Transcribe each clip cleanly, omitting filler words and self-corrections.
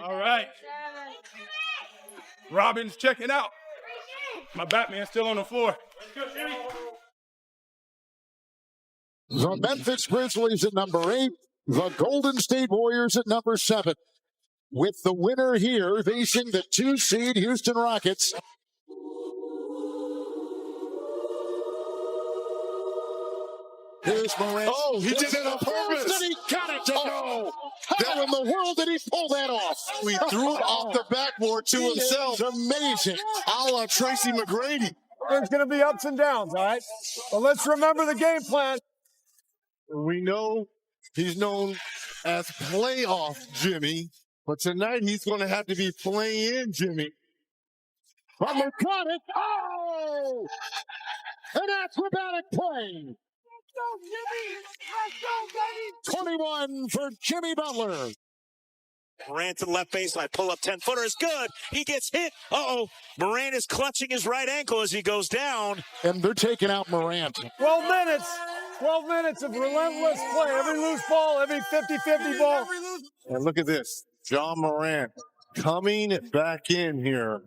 All right. Robin's checking out. My Batman's still on the floor. The Memphis Grizzlies at number 8. The Golden State Warriors at number 7. With the winner here facing the 2-seed Houston Rockets. Here's Morant. Oh, he did that on purpose. And he got it to go. How in the world did he pull that off? We threw it off the backboard to himself. Amazing. A la Tracy McGrady. There's going to be ups and downs, all right? But let's remember the game plan. We know he's known as playoff Jimmy, but tonight he's going to have to be playing in Jimmy. Butler got it. Oh! An acrobatic play. Let's go, baby! 21 for Jimmy Butler. Durant to the left baseline, pull up 10-footer is good. He gets hit. Morant is clutching his right ankle as he goes down. And they're taking out Morant. 12 minutes. 12 minutes of relentless play. Every loose ball, every 50-50 ball. And look at this. John Morant coming back in here.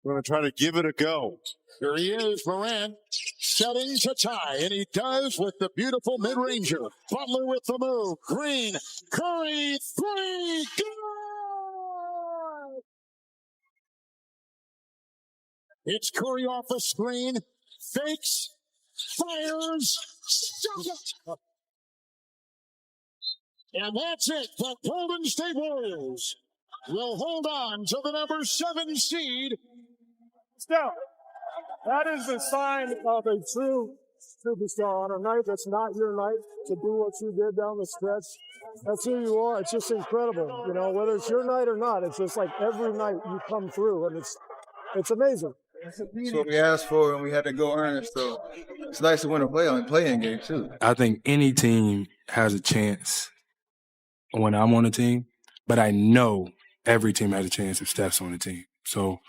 We're going to try to give it a go. Here he is, Morant, setting to tie, and he does with the beautiful mid-ranger. Butler with the move. Green, Curry, 3, good! It's Curry off the screen, fakes, fires, and that's it. The Golden State Warriors will hold on to the number 7 seed. Steph, that is the sign of a true superstar on a night that's not your night to do what you did down the stretch. That's who you are. It's just incredible. You know, whether it's your night or not, it's just like every night you come through, and it's amazing. That's what we asked for, and we had to go earn it. So it's nice to win a play-in game, too. I think any team has a chance when I'm on the team, but I know every team has a chance if Steph's on the team. So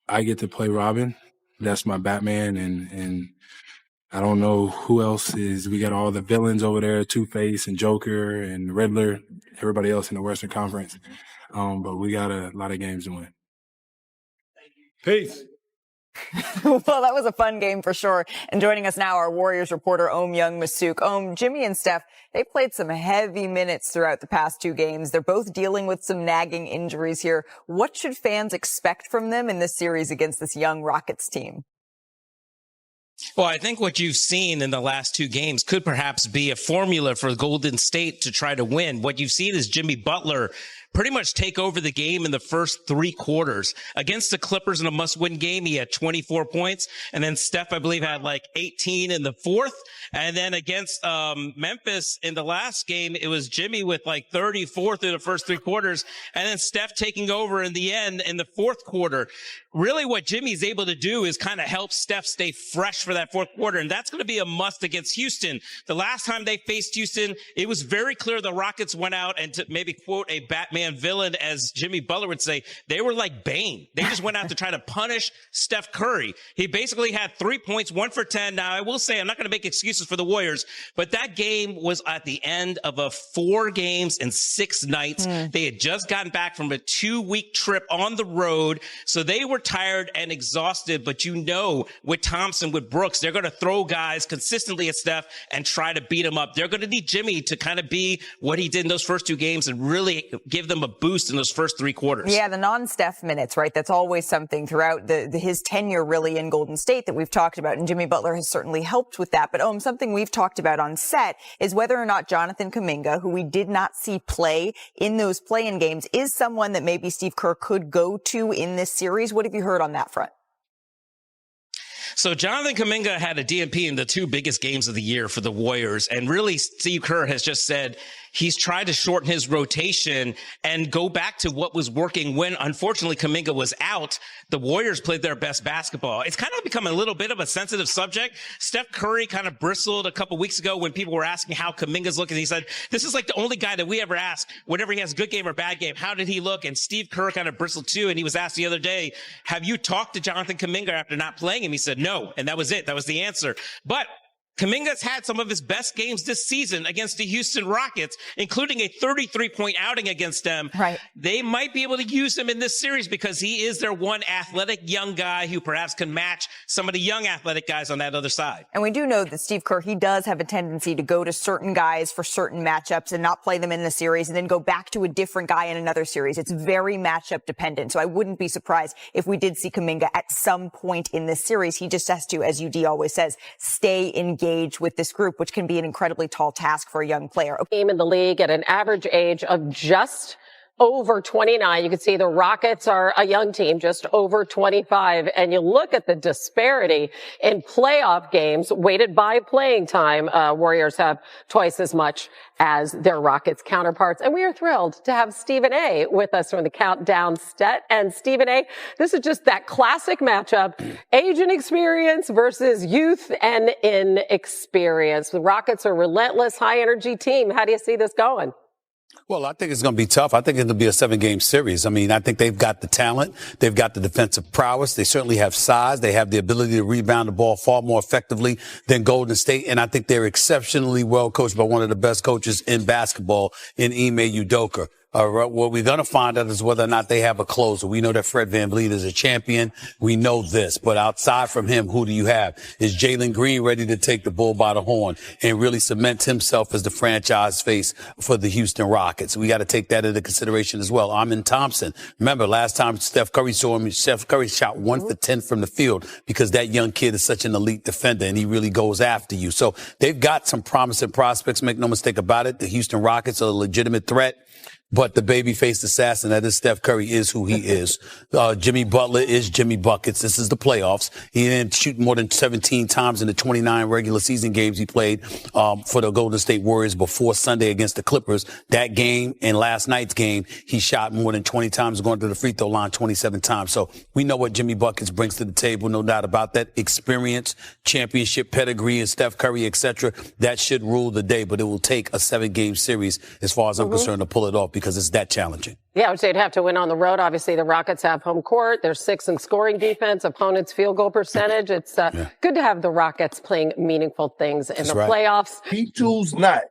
I get to play Robin. That's my Batman, and I don't know who else is. We got all the villains over there, Two-Face and Joker and Riddler, everybody else in the Western Conference. But we got a lot of games to win. Peace. Well, that was a fun game for sure. And joining us now, our Warriors reporter, Young Masuk. Jimmy and Steph, they played some heavy minutes throughout the past 2 games. They're both dealing with some nagging injuries here. What should fans expect from them in this series against this young Rockets team? Well, I think what you've seen in the last 2 games could perhaps be a formula for Golden State to try to win. What you've seen is Jimmy Butler pretty much take over the game in the first 3 quarters. Against the Clippers in a must-win game, he had 24 points. And then Steph, I believe, had like 18 in the 4th. And then against Memphis in the last game, it was Jimmy with like 34 through the first 3 quarters. And then Steph taking over in the end in the 4th quarter. Really what Jimmy's able to do is kind of help Steph stay fresh for that 4th quarter. And that's going to be a must against Houston. The last time they faced Houston, it was very clear the Rockets went out and to maybe quote a Batman villain, as Jimmy Butler would say, they were like Bane. They just went out to try to punish Steph Curry. He basically had 3 points, 1 for 10. Now, I will say, I'm not going to make excuses for the Warriors, but that game was at the end of a 4 games and 6 nights. They had just gotten back from a 2-week trip on the road, so they were tired and exhausted. But you know, with Thompson, with Brooks, they're going to throw guys consistently at Steph and try to beat him up. They're going to need Jimmy to kind of be what he did in those first 2 games and really give them a boost in those first 3 quarters. Yeah, the non-Steph minutes, right? That's always something throughout his tenure really in Golden State that we've talked about. And Jimmy Butler has certainly helped with that. But something we've talked about on set is whether or not Jonathan Kuminga, who we did not see play in those play-in games, is someone that maybe Steve Kerr could go to in this series. What have you heard on that front? So Jonathan Kuminga had a DNP in the 2 biggest games of the year for the Warriors. And really, Steve Kerr has just said he's tried to shorten his rotation and go back to what was working when, unfortunately, Kuminga was out. The Warriors played their best basketball. It's kind of become a little bit of a sensitive subject. Steph Curry kind of bristled a couple weeks ago when people were asking how Kuminga's looking. He said, this is like the only guy that we ever ask whenever he has a good game or bad game, how did he look? And Steve Kerr kind of bristled too. And he was asked the other day, have you talked to Jonathan Kuminga after not playing him? He said, no. And that was it. That was the answer. But Kuminga's had some of his best games this season against the Houston Rockets, including a 33-point outing against them. Right. They might be able to use him in this series because he is their one athletic young guy who perhaps can match some of the young athletic guys on that other side. And we do know that Steve Kerr, he does have a tendency to go to certain guys for certain matchups and not play them in a series and then go back to a different guy in another series. It's very matchup dependent. So I wouldn't be surprised if we did see Kuminga at some point in this series. He just has to, as UD always says, stay engaged with this group, which can be an incredibly tall task for a young player. Team in the league at an average age of just over 29. You can see the Rockets are a young team, just over 25. And you look at the disparity in playoff games weighted by playing time. Warriors have twice as much as their Rockets counterparts. And we are thrilled to have Stephen A. with us from the Countdown set. And Stephen A., this is just that classic matchup, age and experience versus youth and inexperience. The Rockets are a relentless, high-energy team. How do you see this going? Well, I think it's going to be tough. I think it'll be a 7-game series. I mean, I think they've got the talent. They've got the defensive prowess. They certainly have size. They have the ability to rebound the ball far more effectively than Golden State. And I think they're exceptionally well coached by one of the best coaches in basketball in Ime Udoka. What we're going to find out is whether or not they have a closer. We know that Fred VanVleet is a champion. We know this. But outside from him, who do you have? Is Jaylen Green ready to take the bull by the horn and really cement himself as the franchise face for the Houston Rockets? We got to take that into consideration as well. Amen Thompson. Remember, last time Steph Curry saw him, Steph Curry shot 1 for 10 from the field because that young kid is such an elite defender and he really goes after you. So they've got some promising prospects. Make no mistake about it. The Houston Rockets are a legitimate threat. But the baby-faced assassin that is Steph Curry is who he is. Jimmy Butler is Jimmy Buckets. This is the playoffs. He didn't shoot more than 17 times in the 29 regular season games he played for the Golden State Warriors before Sunday against the Clippers. That game and last night's game, he shot more than 20 times, going to the free throw line 27 times. So we know what Jimmy Buckets brings to the table, no doubt about that. Experience, championship pedigree, and Steph Curry, etc. That should rule the day, but it will take a 7-game series, as far as I'm concerned, to pull it off, because it's that challenging. Yeah, I would say they'd have to win on the road. Obviously, the Rockets have home court. They're 6th in scoring defense, opponents' field goal percentage. It's good to have the Rockets playing meaningful things in the playoffs. He choose not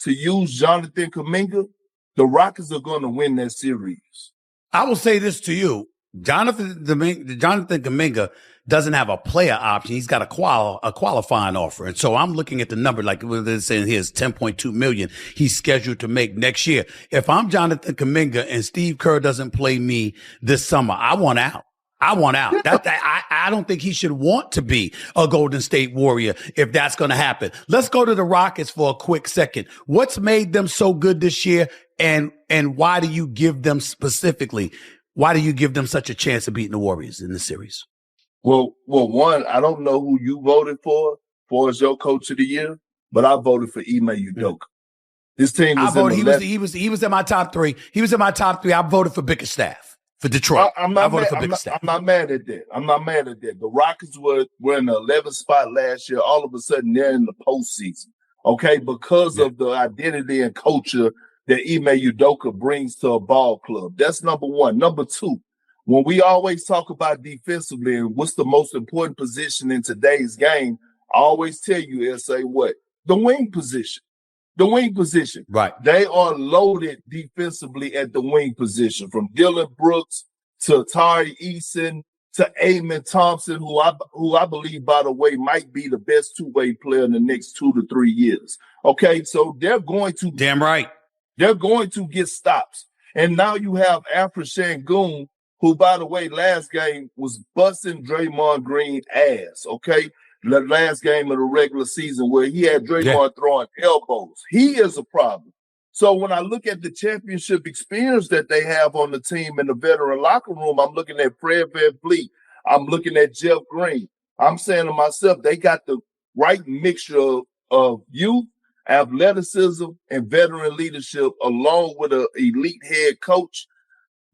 to use Jonathan Kuminga, the Rockets are going to win that series. I will say this to you. Jonathan Kuminga doesn't have a player option. He's got a qualifying offer. And so I'm looking at the number, like they're saying here is $10.2 million he's scheduled to make next year. If I'm Jonathan Kuminga and Steve Kerr doesn't play me this summer, I want out. I don't think he should want to be a Golden State Warrior if that's going to happen. Let's go to the Rockets for a quick second. What's made them so good this year? And why do you give them specifically? Why do you give them such a chance of beating the Warriors in the series? Well, one, I don't know who you voted for as your coach of the year, but I voted for Ime Udoka. This team was he was in my top 3. He was in my top 3. I voted for Bickerstaff for Detroit. I'm not mad at that. I'm not mad at that. The Rockets were in the 11th spot last year. All of a sudden, they're in the postseason. Okay, because of the identity and culture that Ime Udoka brings to a ball club. That's number one. Number two, when we always talk about defensively and what's the most important position in today's game, I always tell you, say what? The wing position. The wing position. Right. They are loaded defensively at the wing position, from Dillon Brooks to Tari Eason to Amen Thompson, who I believe, by the way, might be the best two-way player in the next 2 to 3 years. Okay, so they're going to damn right. They're going to get stops. And now you have Alfred Sengun, who, by the way, last game was busting Draymond Green ass, okay? The last game of the regular season where he had Draymond throwing elbows. He is a problem. So when I look at the championship experience that they have on the team in the veteran locker room, I'm looking at Fred VanVleet. I'm looking at Jeff Green. I'm saying to myself, they got the right mixture of youth, athleticism, and veteran leadership, along with an elite head coach.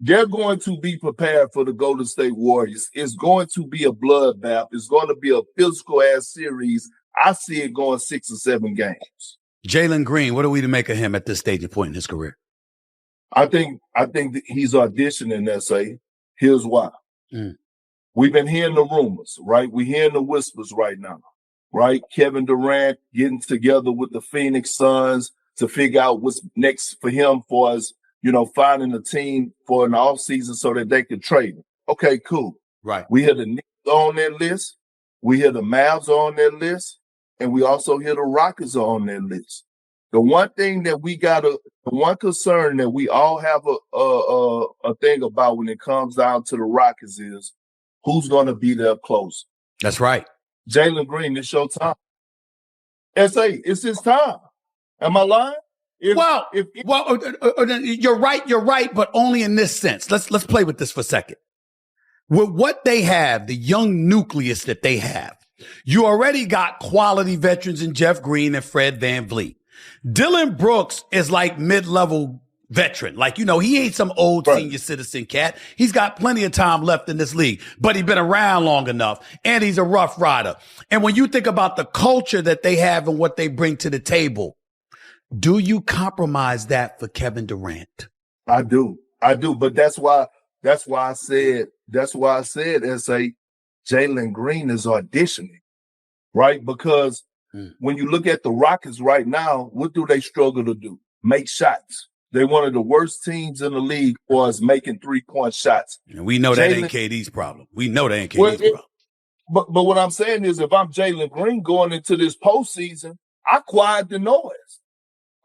They're going to be prepared for the Golden State Warriors. It's going to be a bloodbath. It's going to be a physical-ass series. I see it going 6 or 7 games. Jaylen Green, what are we to make of him at this stage and point in his career? I think that he's auditioning, SA. Here's why. We've been hearing the rumors, right? We're hearing the whispers right now. right? Kevin Durant getting together with the Phoenix Suns to figure out what's next for him for us, finding a team for an offseason so that they could trade him. Okay, cool. Right. We hear the Knicks on that list. We hear the Mavs on that list. And we also hear the Rockets are on that list. The one thing that the one concern that we all have a thing about when it comes down to the Rockets is who's going to be their closer. That's right. Jaylen Green, it's your time. It's his time. Am I lying? You're right, but only in this sense. Let's play with this for a second. With what they have, the young nucleus that they have, you already got quality veterans in Jeff Green and Fred VanVleet. Dylan Brooks is like mid-level veteran. Like, he ain't some old senior citizen cat. He's got plenty of time left in this league, but he's been around long enough and he's a rough rider. And when you think about the culture that they have and what they bring to the table, do you compromise that for Kevin Durant? I do. But that's why I said, S.A., Jaylen Green is auditioning, right? Because when you look at the Rockets right now, what do they struggle to do? Make shots. They're one of the worst teams in the league for us making 3-point shots. And we know that ain't KD's problem. Problem. But what I'm saying is if I'm Jaylen Green going into this postseason, I quiet the noise.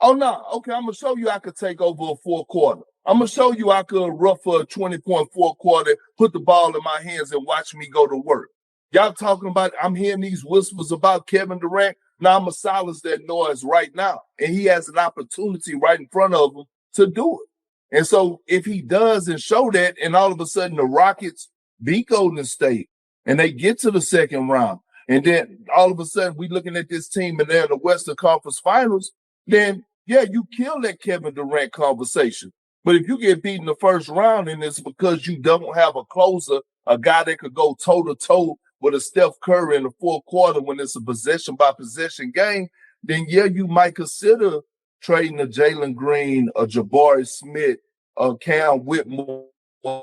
Oh, no. Okay, I'm going to show you I could take over a fourth quarter. I'm going to show you I could rough a 20-point fourth quarter, put the ball in my hands and watch me go to work. Y'all talking about, I'm hearing these whispers about Kevin Durant. Now I'm going to silence that noise right now. And he has an opportunity right in front of him to do it. And so if he does and show that, and all of a sudden the Rockets beat Golden State and they get to the second round, and then all of a sudden we looking at this team and they're in the Western Conference Finals, then yeah, you kill that Kevin Durant conversation. But if you get beaten the first round and it's because you don't have a closer, a guy that could go toe-to-toe with a Steph Curry in the fourth quarter when it's a possession-by-possession game, then yeah, you might consider trading a Jaylen Green, a Jabari Smith, a Cam Whitmore,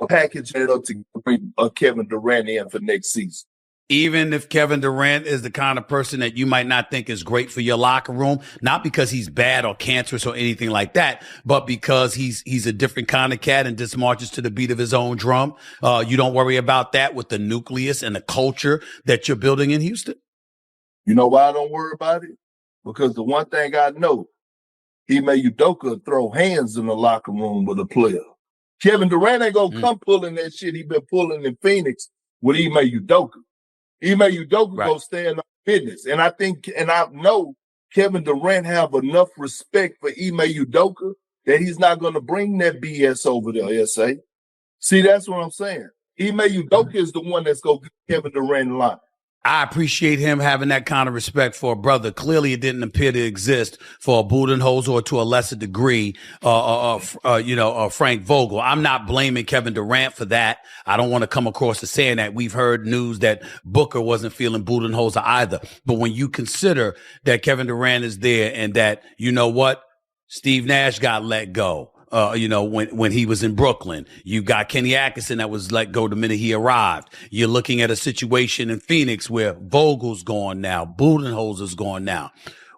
package it up to bring Kevin Durant in for next season. Even if Kevin Durant is the kind of person that you might not think is great for your locker room, not because he's bad or cancerous or anything like that, but because he's a different kind of cat and just marches to the beat of his own drum. You don't worry about that with the nucleus and the culture that you're building in Houston? You know why I don't worry about it? Because the one thing I know, Ime Udoka throw hands in the locker room with a player. Kevin Durant ain't gonna come pulling that shit he been pulling in Phoenix with Ime Udoka. Ime Udoka go stand on business. And I know Kevin Durant have enough respect for Ime Udoka that he's not going to bring that BS over there, S.A. See, that's what I'm saying. Ime Udoka is the one that's going to get Kevin Durant in line. I appreciate him having that kind of respect for a brother. Clearly, it didn't appear to exist for Budenholzer or to a lesser degree, Frank Vogel. I'm not blaming Kevin Durant for that. I don't want to come across as saying that. We've heard news that Booker wasn't feeling Budenholzer either. But when you consider that Kevin Durant is there and that, you know what, Steve Nash got let go. When he was in Brooklyn, you got Kenny Atkinson that was let go the minute he arrived. You're looking at a situation in Phoenix where Vogel's gone now, Budenholzer's gone now.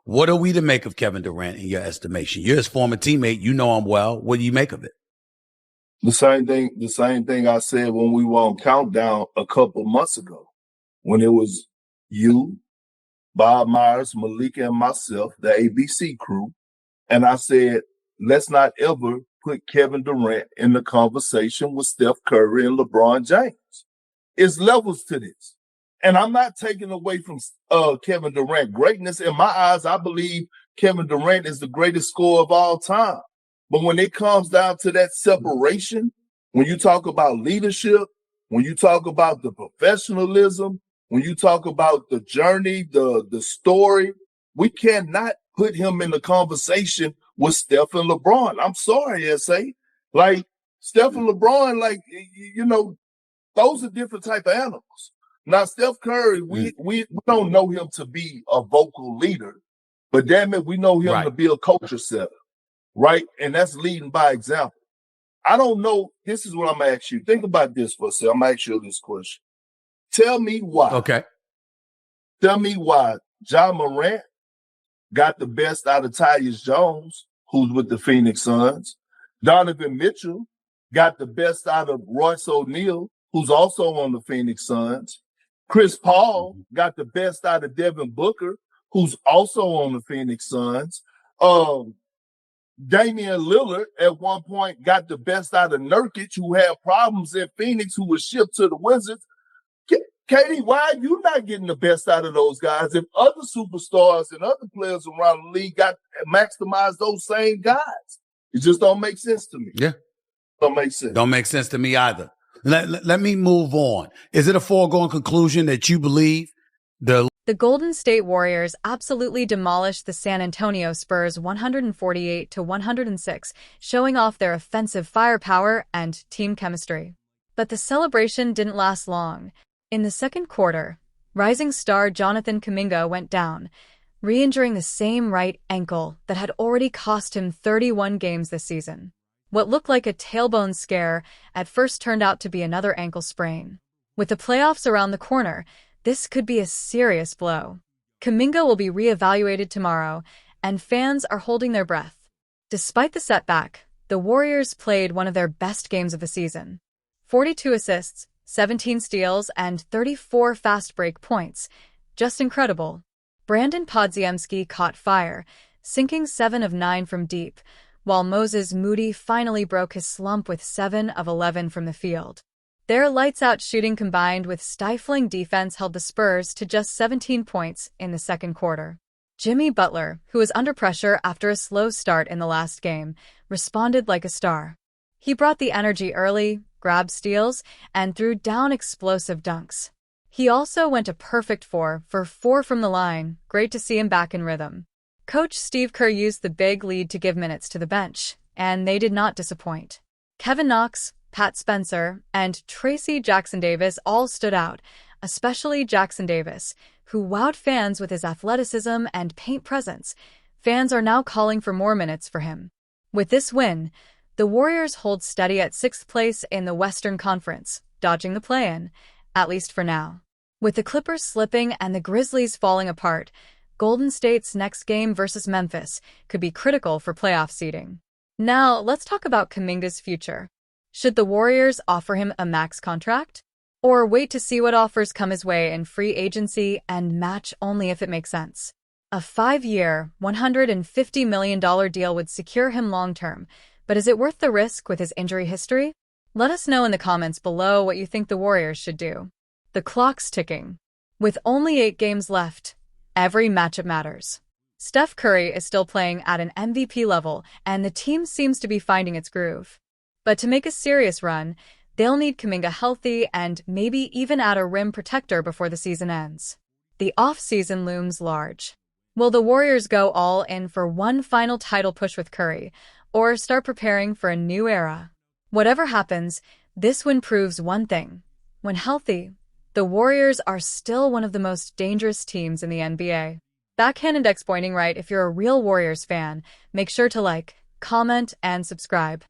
What are we to make of Kevin Durant in your estimation? You're his former teammate. You know him well. What do you make of it? The same thing I said when we were on Countdown a couple months ago, when it was you, Bob Myers, Malika, and myself, the ABC crew. And I said, let's not ever put Kevin Durant in the conversation with Steph Curry and LeBron James. It's levels to this. And I'm not taking away from Kevin Durant greatness. In my eyes, I believe Kevin Durant is the greatest scorer of all time. But when it comes down to that separation, when you talk about leadership, when you talk about the professionalism, when you talk about the journey, the story, we cannot put him in the conversation with Steph and LeBron. I'm sorry, S.A. Like, Steph and LeBron, those are different type of animals. Now, Steph Curry, we don't know him to be a vocal leader, but damn it, we know him to be a culture setter, right? And that's leading by example. I don't know. This is what I'm going to ask you. Think about this for a second. I'm going to ask you this question. Tell me why. Okay. Tell me why Ja Morant got the best out of Tyus Jones, who's with the Phoenix Suns. Donovan Mitchell got the best out of Royce O'Neal, who's also on the Phoenix Suns. Chris Paul got the best out of Devin Booker, who's also on the Phoenix Suns. Damian Lillard at one point got the best out of Nurkic, who had problems in Phoenix, who was shipped to the Wizards. Katie, why are you not getting the best out of those guys if other superstars and other players around the league got maximized those same guys? It just don't make sense to me. Yeah. Don't make sense. Don't make sense to me either. Let me move on. Is it a foregone conclusion that you believe the Golden State Warriors absolutely demolished the San Antonio Spurs 148-106, showing off their offensive firepower and team chemistry? But the celebration didn't last long. In the second quarter, rising star Jonathan Kuminga went down, re-injuring the same right ankle that had already cost him 31 games this season. What looked like a tailbone scare at first turned out to be another ankle sprain. With the playoffs around the corner, this could be a serious blow. Kuminga will be re-evaluated tomorrow, and fans are holding their breath. Despite the setback, the Warriors played one of their best games of the season. 42 assists, 17 steals, and 34 fast break points. Just incredible. Brandon Podziemski caught fire, sinking 7 of 9 from deep, while Moses Moody finally broke his slump with 7 of 11 from the field. Their lights-out shooting combined with stifling defense held the Spurs to just 17 points in the second quarter. Jimmy Butler, who was under pressure after a slow start in the last game, responded like a star. He brought the energy early, grabbed steals, and threw down explosive dunks. He also went a perfect 4 for 4 from the line. Great to see him back in rhythm. Coach Steve Kerr used the big lead to give minutes to the bench, and they did not disappoint. Kevin Knox, Pat Spencer, and Tracy Jackson-Davis all stood out, especially Jackson-Davis, who wowed fans with his athleticism and paint presence. Fans are now calling for more minutes for him. With this win, the Warriors hold steady at 6th place in the Western Conference, dodging the play-in, at least for now. With the Clippers slipping and the Grizzlies falling apart, Golden State's next game versus Memphis could be critical for playoff seeding. Now, let's talk about Kuminga's future. Should the Warriors offer him a max contract? Or wait to see what offers come his way in free agency and match only if it makes sense? A 5-year, $150 million deal would secure him long-term, but is it worth the risk with his injury history? Let us know in the comments below what you think the Warriors should do. The clock's ticking. With only 8 games left, every matchup matters. Steph Curry is still playing at an MVP level, and the team seems to be finding its groove. But to make a serious run, they'll need Kuminga healthy and maybe even add a rim protector before the season ends. The off-season looms large. Will the Warriors go all in for one final title push with Curry, or start preparing for a new era? Whatever happens, this win proves one thing. When healthy, the Warriors are still one of the most dangerous teams in the NBA. Backhand index pointing right. If you're a real Warriors fan, make sure to like, comment, and subscribe.